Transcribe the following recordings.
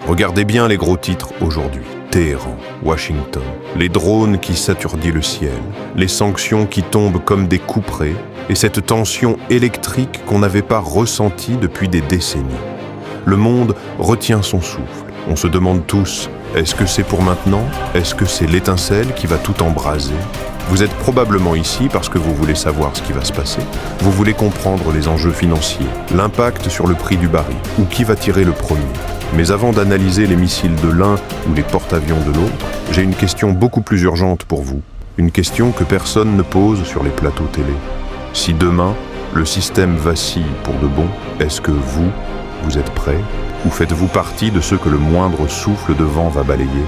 Regardez bien les gros titres aujourd'hui. Téhéran, Washington, les drones qui saturdent le ciel, les sanctions qui tombent comme des couperets et cette tension électrique qu'on n'avait pas ressentie depuis des décennies. Le monde retient son souffle. On se demande tous, est-ce que c'est pour maintenant? Est-ce que c'est l'étincelle qui va tout embraser? Vous êtes probablement ici parce que vous voulez savoir ce qui va se passer. Vous voulez comprendre les enjeux financiers, l'impact sur le prix du baril, ou qui va tirer le premier. Mais avant d'analyser les missiles de l'un ou les porte-avions de l'autre, j'ai une question beaucoup plus urgente pour vous. Une question que personne ne pose sur les plateaux télé. Si demain, le système vacille pour de bon, est-ce que vous êtes prêts? Ou faites-vous partie de ceux que le moindre souffle de vent va balayer?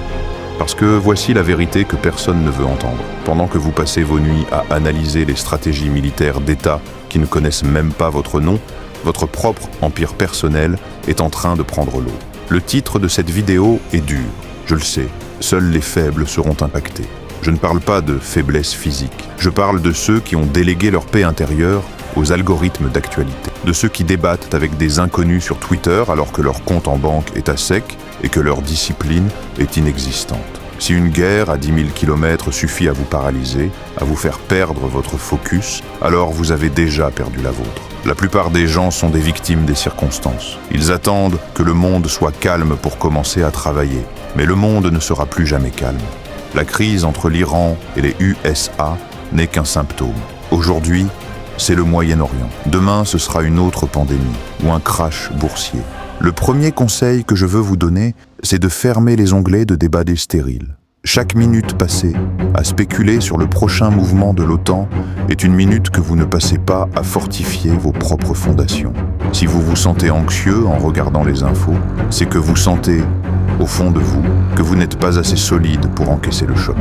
Parce que voici la vérité que personne ne veut entendre. Pendant que vous passez vos nuits à analyser les stratégies militaires d'État qui ne connaissent même pas votre nom, votre propre empire personnel est en train de prendre l'eau. Le titre de cette vidéo est dur, je le sais, seuls les faibles seront impactés. Je ne parle pas de faiblesse physique, je parle de ceux qui ont délégué leur paix intérieure aux algorithmes d'actualité, de ceux qui débattent avec des inconnus sur Twitter alors que leur compte en banque est à sec et que leur discipline est inexistante. Si une guerre à 10 000 km suffit à vous paralyser, à vous faire perdre votre focus, alors vous avez déjà perdu la vôtre. La plupart des gens sont des victimes des circonstances. Ils attendent que le monde soit calme pour commencer à travailler. Mais le monde ne sera plus jamais calme. La crise entre l'Iran et les USA n'est qu'un symptôme. Aujourd'hui, c'est le Moyen-Orient. Demain, ce sera une autre pandémie ou un crash boursier. Le premier conseil que je veux vous donner, c'est de fermer les onglets de débats stériles. Chaque minute passée à spéculer sur le prochain mouvement de l'OTAN est une minute que vous ne passez pas à fortifier vos propres fondations. Si vous vous sentez anxieux en regardant les infos, c'est que vous sentez, au fond de vous, que vous n'êtes pas assez solide pour encaisser le choc.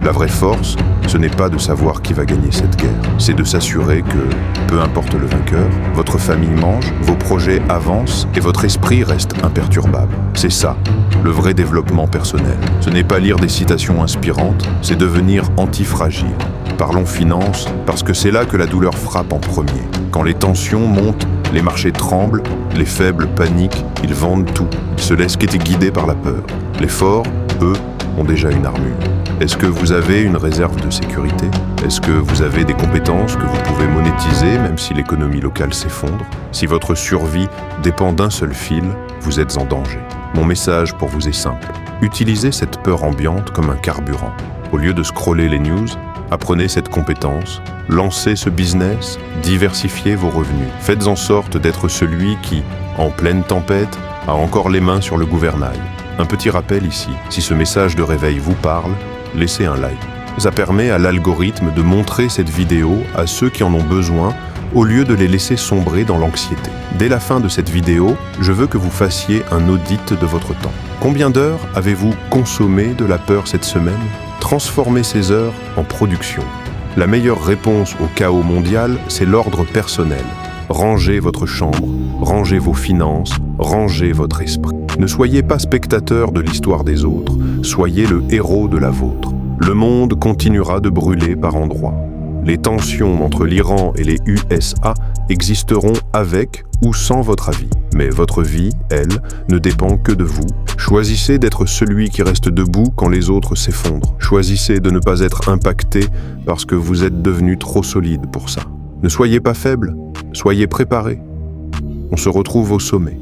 La vraie force, ce n'est pas de savoir qui va gagner cette guerre, c'est de s'assurer que, peu importe le vainqueur, votre famille mange, vos projets avancent et votre esprit reste imperturbable. C'est ça, le vrai développement personnel. Ce n'est pas lire des citations inspirantes, c'est devenir antifragile. Parlons finance, parce que c'est là que la douleur frappe en premier. Quand les tensions montent, les marchés tremblent, les faibles paniquent, ils vendent tout, ils se laissent guider par la peur. Les forts, eux, ont déjà une armure. Est-ce que vous avez une réserve de sécurité? Est-ce que vous avez des compétences que vous pouvez monétiser même si l'économie locale s'effondre? Si votre survie dépend d'un seul fil, vous êtes en danger. Mon message pour vous est simple. Utilisez cette peur ambiante comme un carburant. Au lieu de scroller les news, apprenez cette compétence, lancez ce business, diversifiez vos revenus. Faites en sorte d'être celui qui, en pleine tempête, a encore les mains sur le gouvernail. Un petit rappel ici, si ce message de réveil vous parle, laissez un like. Ça permet à l'algorithme de montrer cette vidéo à ceux qui en ont besoin au lieu de les laisser sombrer dans l'anxiété. Dès la fin de cette vidéo, je veux que vous fassiez un audit de votre temps. Combien d'heures avez-vous consommé de la peur cette semaine? Transformez ces heures en production. La meilleure réponse au chaos mondial, c'est l'ordre personnel. Rangez votre chambre, rangez vos finances, rangez votre esprit. Ne soyez pas spectateur de l'histoire des autres, soyez le héros de la vôtre. Le monde continuera de brûler par endroits. Les tensions entre l'Iran et les USA existeront avec ou sans votre avis. Mais votre vie, elle, ne dépend que de vous. Choisissez d'être celui qui reste debout quand les autres s'effondrent. Choisissez de ne pas être impacté parce que vous êtes devenu trop solide pour ça. Ne soyez pas faible, soyez préparés. On se retrouve au sommet.